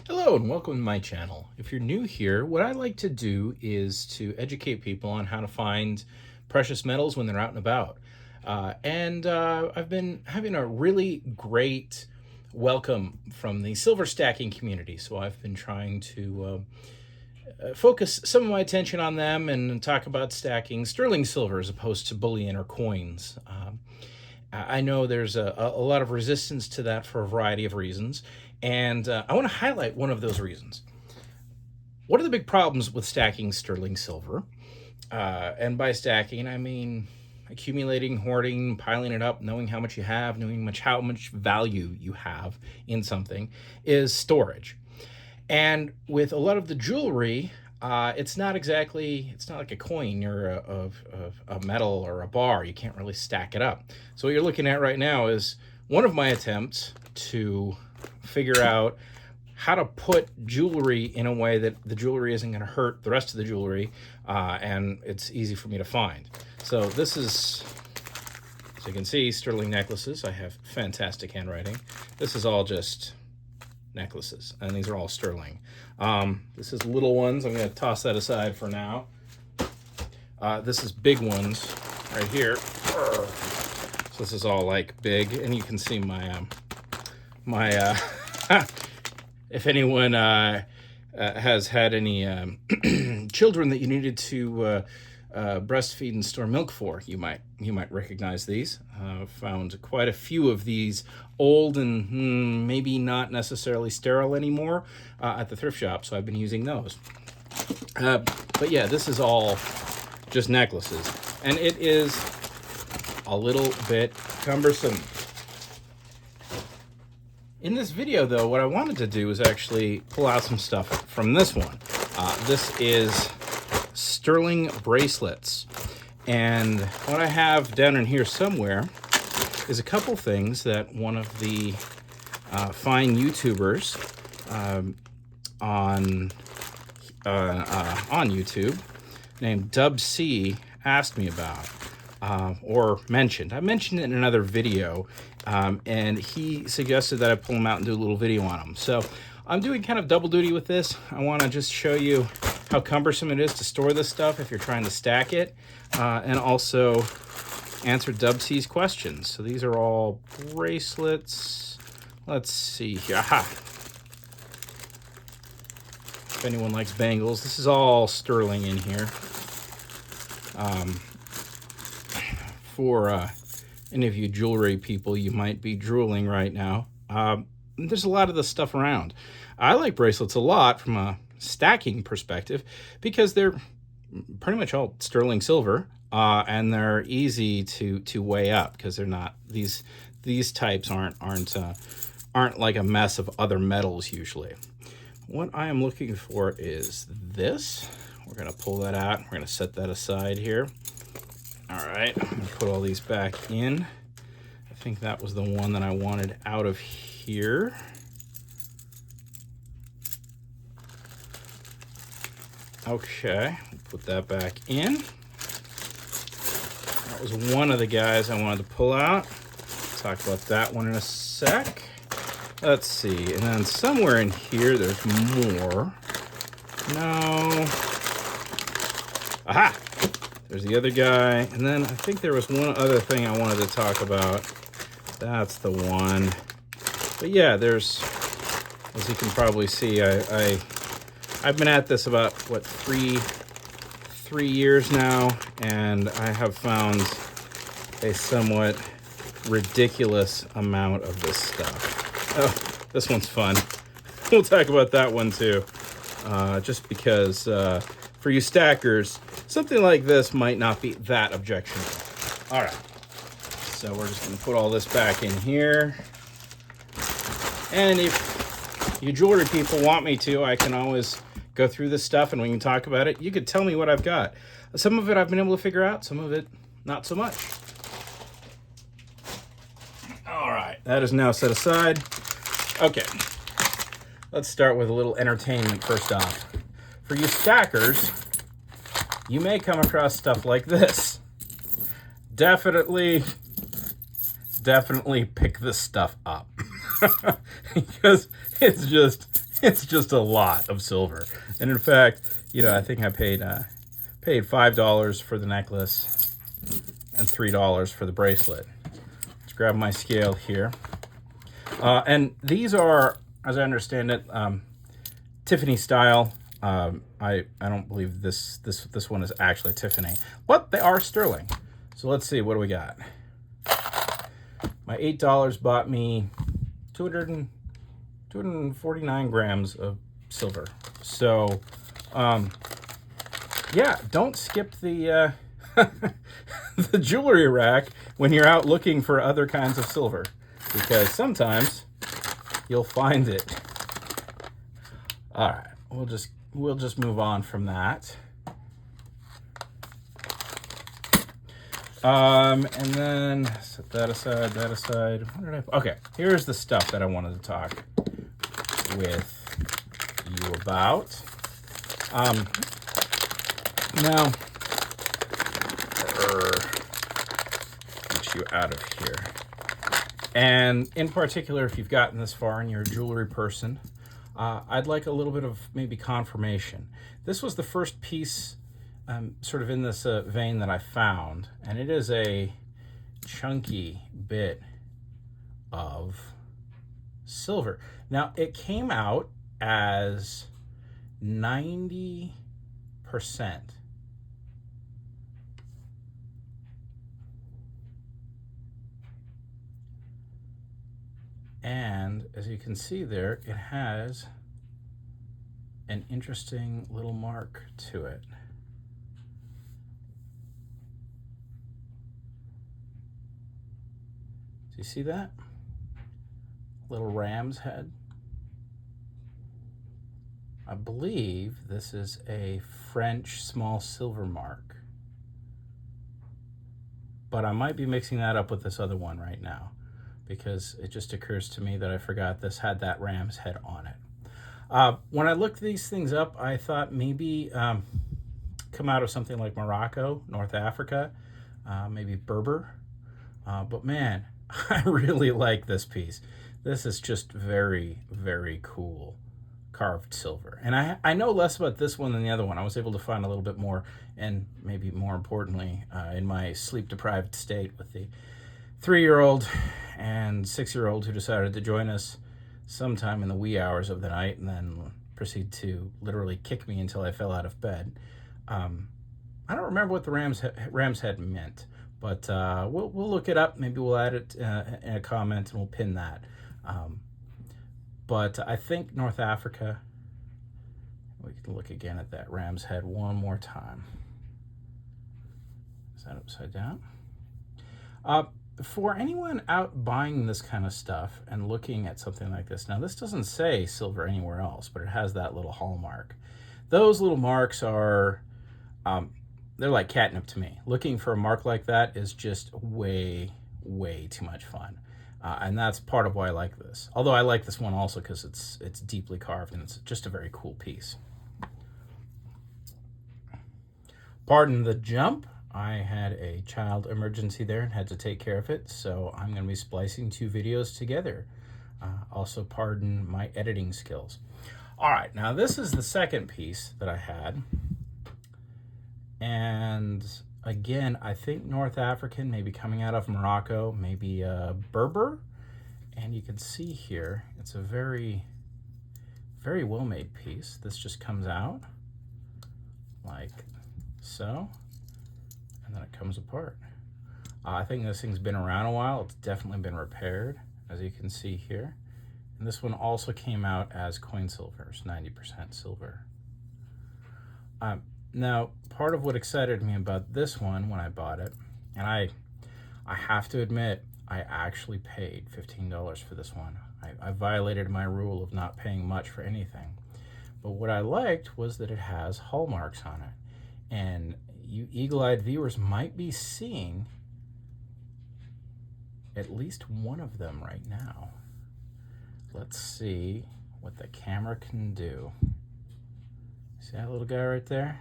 Hello and welcome to my channel. If you're new here, what I like to do is to educate people on how to find precious metals when they're out and about. I've been having a really great welcome from the silver stacking community. So I've been trying to focus some of my attention on them and talk about stacking sterling silver as opposed to bullion or coins. I know there's a lot of resistance to that for a variety of reasons, and I want to highlight one of those reasons. What are the big problems with stacking sterling silver? And by stacking, I mean accumulating, hoarding, piling it up, knowing how much you have, knowing how much value you have in something, is storage. And with a lot of the jewelry, it's not like a coin or a metal or a bar. You can't really stack it up. So what you're looking at right now is one of my attempts to figure out how to put jewelry in a way that the jewelry isn't going to hurt the rest of the jewelry, and it's easy for me to find. So this is, as you can see, sterling necklaces. I have fantastic handwriting. This is all just necklaces, and these are all sterling. This is little ones. I'm going to toss that aside for now. This is big ones right here. So this is all like big, and you can see my if anyone has had any children that you needed to breastfeed and store milk for, you might recognize these. Found quite a few of these old and maybe not necessarily sterile anymore at the thrift shop, so I've been using those. But yeah, this is all just necklaces, and it is a little bit cumbersome. In this video, though, what I wanted to do is actually pull out some stuff from this one. This is sterling bracelets. And what I have down in here somewhere is a couple things that one of the fine YouTubers on YouTube named Dub C asked me about. Or mentioned. I mentioned it in another video, and he suggested that I pull them out and do a little video on them. So I'm doing kind of double duty with this. I want to just show you how cumbersome it is to store this stuff if you're trying to stack it, and also answer Dub C's questions. So these are all bracelets. Let's see here. Aha. If anyone likes bangles, this is all sterling in here. For any of you jewelry people, you might be drooling right now. There's a lot of this stuff around. I like bracelets a lot from a stacking perspective because they're pretty much all sterling silver, and they're easy to weigh up because they're not these types aren't like a mess of other metals usually. What I am looking for is this. We're gonna pull that out. We're gonna set that aside here. All right, I'm gonna put all these back in. I think that was the one that I wanted out of here. Okay, put that back in. That was one of the guys I wanted to pull out. Talk about that one in a sec. Let's see, and then somewhere in here there's more. No. Aha! There's the other guy, and then I think there was one other thing I wanted to talk about. That's the one. But yeah, there's, as you can probably see, I've been at this about what three years now, and I have found a somewhat ridiculous amount of this stuff. Oh, this one's fun. We'll talk about that one too, just because for you stackers, something like this might not be that objectionable. All right, so we're just gonna put all this back in here. And if you jewelry people want me to, I can always go through this stuff and we can talk about it. You could tell me what I've got. Some of it I've been able to figure out, some of it not so much. All right, that is now set aside. Okay, let's start with a little entertainment first off. For you stackers, you may come across stuff like this. Definitely pick this stuff up because it's It's just a lot of silver. And in fact, I think I paid $5 for the necklace and $3 for the bracelet. Let's grab my scale here. And these are, as I understand it, Tiffany style. I don't believe this one is actually Tiffany, but they are sterling. So let's see, what do we got? My $8 bought me 249 grams of silver. So, yeah, don't skip the the jewelry rack when you're out looking for other kinds of silver, because sometimes you'll find it. All right, we'll just move on from that. And then set that aside, that aside. What did okay, here's the stuff that I wanted to talk with you about. Now, get you out of here. And in particular, if you've gotten this far and you're a jewelry person, I'd like a little bit of maybe confirmation. This was the first piece sort of in this vein that I found, and it is a chunky bit of silver. Now, it came out as 90%. And as you can see there, it has an interesting little mark to it. Do you see that? Little ram's head. I believe this is a French small silver mark, but I might be mixing that up with this other one right now, because it just occurs to me that I forgot this had that ram's head on it. When I looked these things up, I thought maybe come out of something like Morocco, North Africa, maybe Berber. But man, I really like this piece. This is just very, very cool carved silver. And I know less about this one than the other one. I was able to find a little bit more, and maybe more importantly, in my sleep-deprived state with the 3-year-old and 6-year-old who decided to join us sometime in the wee hours of the night and then proceed to literally kick me until I fell out of bed. I don't remember what the ram's head meant, but we'll look it up. Maybe we'll add it in a comment and we'll pin that. But I think North Africa, we can look again at that ram's head one more time. Is that upside down? For anyone out buying this kind of stuff and looking at something like this, now this doesn't say silver anywhere else, but it has that little hallmark. Those little marks are, they're like catnip to me. Looking for a mark like that is just way, way too much fun. And that's part of why I like this. Although I like this one also because it's deeply carved and it's just a very cool piece. Pardon the jump. I had a child emergency there and had to take care of it, so I'm going to be splicing 2 videos together. Also, pardon my editing skills. All right, now this is the second piece that I had. And again, I think North African, maybe coming out of Morocco, maybe Berber. And you can see here, it's a very, very well-made piece. This just comes out like so, and then it comes apart. I think this thing's been around a while. It's definitely been repaired, as you can see here. And this one also came out as coin silver, it's 90% silver. Now, part of what excited me about this one when I bought it, and I have to admit, I actually paid $15 for this one. I violated my rule of not paying much for anything. But what I liked was that it has hallmarks on it. And you eagle-eyed viewers might be seeing at least one of them right now. Let's see what the camera can do. See that little guy right there?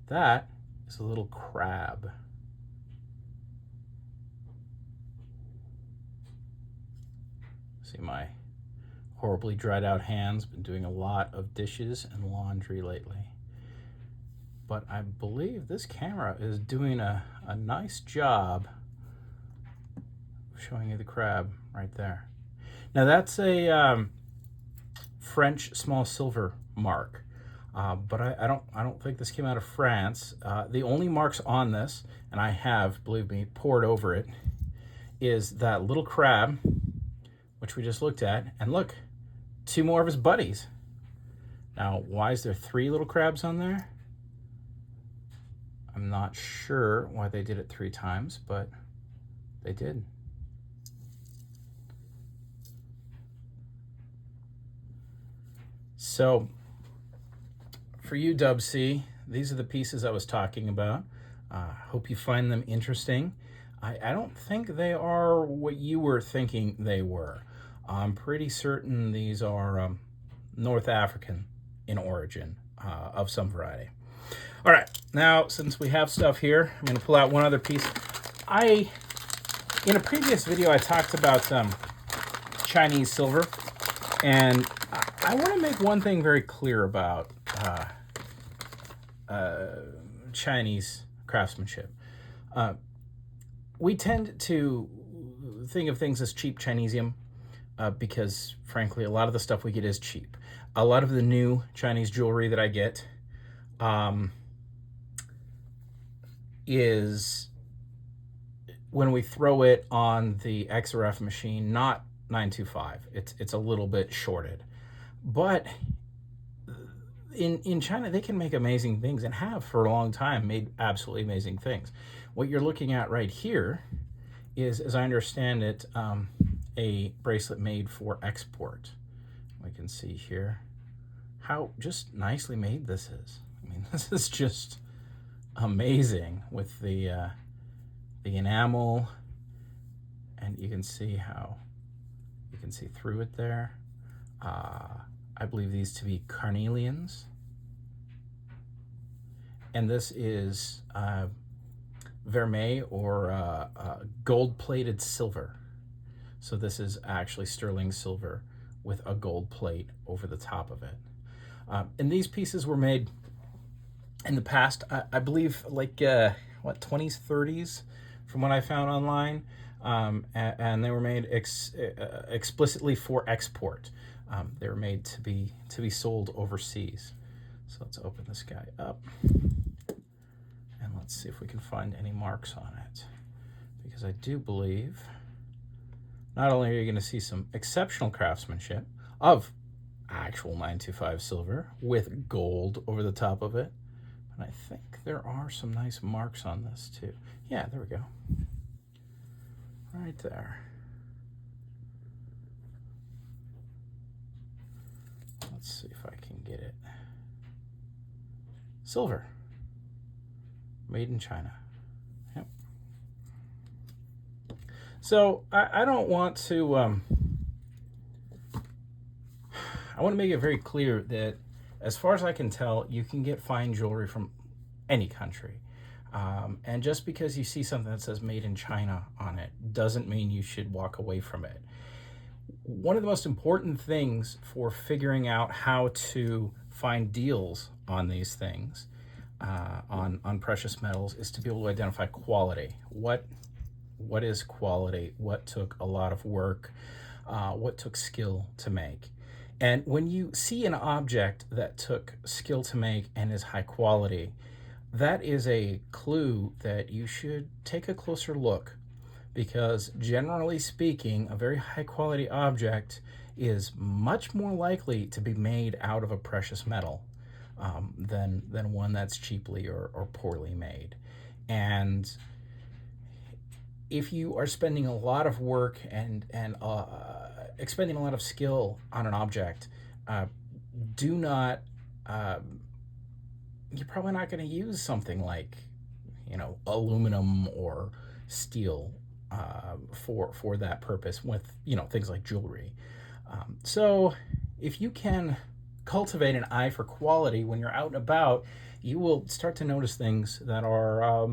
That is a little crab. See my horribly dried out hands. Been doing a lot of dishes and laundry lately. But I believe this camera is doing a nice job of showing you the crab right there. Now that's a French small silver mark. But I don't think this came out of France. The only marks on this, and I have, believe me, poured over it, is that little crab, which we just looked at, and look, 2 more of his buddies. Now, why is there 3 little crabs on there? I'm not sure why they did it 3 times, but they did. So, for you, Dub C, these are the pieces I was talking about. Hope you find them interesting. I don't think they are what you were thinking they were. I'm pretty certain these are North African in origin of some variety. All right, now since we have stuff here, I'm going to pull out one other piece. In a previous video, I talked about Chinese silver, and I want to make one thing very clear about Chinese craftsmanship. We tend to think of things as cheap Chinesium because, frankly, a lot of the stuff we get is cheap. A lot of the new Chinese jewelry that I get is, when we throw it on the XRF machine, not 925. It's a little bit shorted. But in China, they can make amazing things, and have for a long time made absolutely amazing things. What you're looking at right here is, as I understand it, a bracelet made for export. We can see here how just nicely made this is. I mean, this is just amazing with the enamel, and you can see how you can see through it there. I believe these to be carnelians, and this is vermeil or gold-plated silver. So this is actually sterling silver with a gold plate over the top of it. And these pieces were made in the past, I believe, like what, 20s, 30s, from what I found online, and they were made explicitly for export. They were made to be sold overseas. So let's open this guy up, and let's see if we can find any marks on it, because I do believe not only are you going to see some exceptional craftsmanship of actual 925 silver with gold over the top of it, but I think there are some nice marks on this too. Yeah, there we go. Right there. Let's see if I can get it. Silver. Made in China. Yep. So I don't want to, I want to make it very clear that, as far as I can tell, you can get fine jewelry from any country. And just because you see something that says made in China on it doesn't mean you should walk away from it. One of the most important things for figuring out how to find deals on these things, on precious metals, is to be able to identify quality. What is quality? What took a lot of work? What took skill to make? And when you see an object that took skill to make and is high quality, that is a clue that you should take a closer look, because generally speaking, a very high quality object is much more likely to be made out of a precious metal than one that's cheaply or poorly made. And if you are spending a lot of work and expending a lot of skill on an object, do not, you're probably not going to use something like, aluminum or steel for that purpose with, things like jewelry. So if you can cultivate an eye for quality when you're out and about, you will start to notice things that are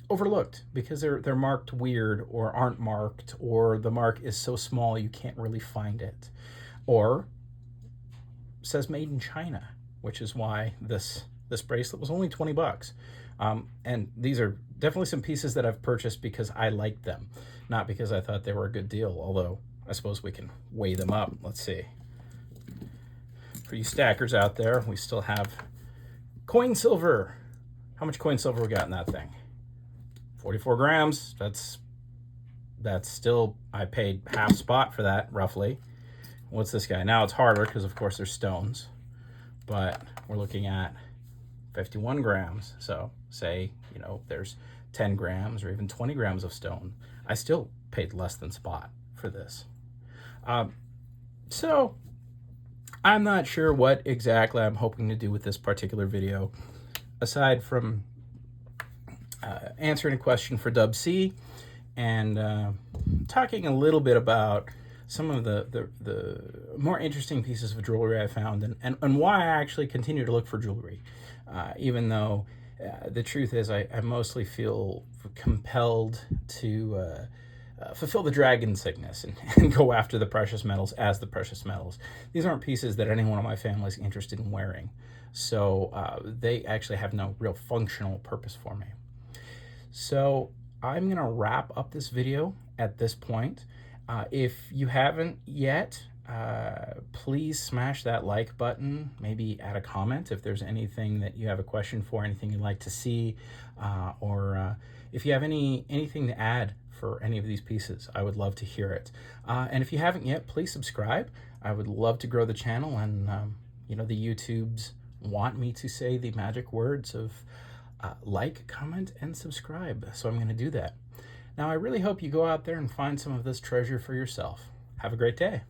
overlooked because they're marked weird or aren't marked, or the mark is so small you can't really find it, or says made in China, which is why this bracelet was only 20 bucks. And these are definitely some pieces that I've purchased because I liked them, not because I thought they were a good deal, although I suppose we can weigh them up. Let's see. For you stackers out there, we still have coin silver. How much coin silver we got in that thing? 44 grams. That's still, I paid half spot for that, roughly. What's this guy? Now it's harder because, of course, there's stones, but we're looking at 51 grams. So say, you know, there's 10 grams or even 20 grams of stone. I still paid less than spot for this. So I'm not sure what exactly I'm hoping to do with this particular video, aside from answering a question for Dub C and talking a little bit about some of the more interesting pieces of jewelry I found, and why I actually continue to look for jewelry, even though the truth is I mostly feel compelled to fulfill the dragon sickness and go after the precious metals as the precious metals. These aren't pieces that anyone in my family is interested in wearing, so they actually have no real functional purpose for me. So I'm going to wrap up this video at this point. If you haven't yet, please smash that like button, maybe add a comment if there's anything that you have a question for, anything you'd like to see, or if you have anything to add for any of these pieces, I would love to hear it. And if you haven't yet, please subscribe. I would love to grow the channel, and you know, the YouTubes want me to say the magic words of like, comment, and subscribe, so I'm going to do that. Now, I really hope you go out there and find some of this treasure for yourself. Have a great day.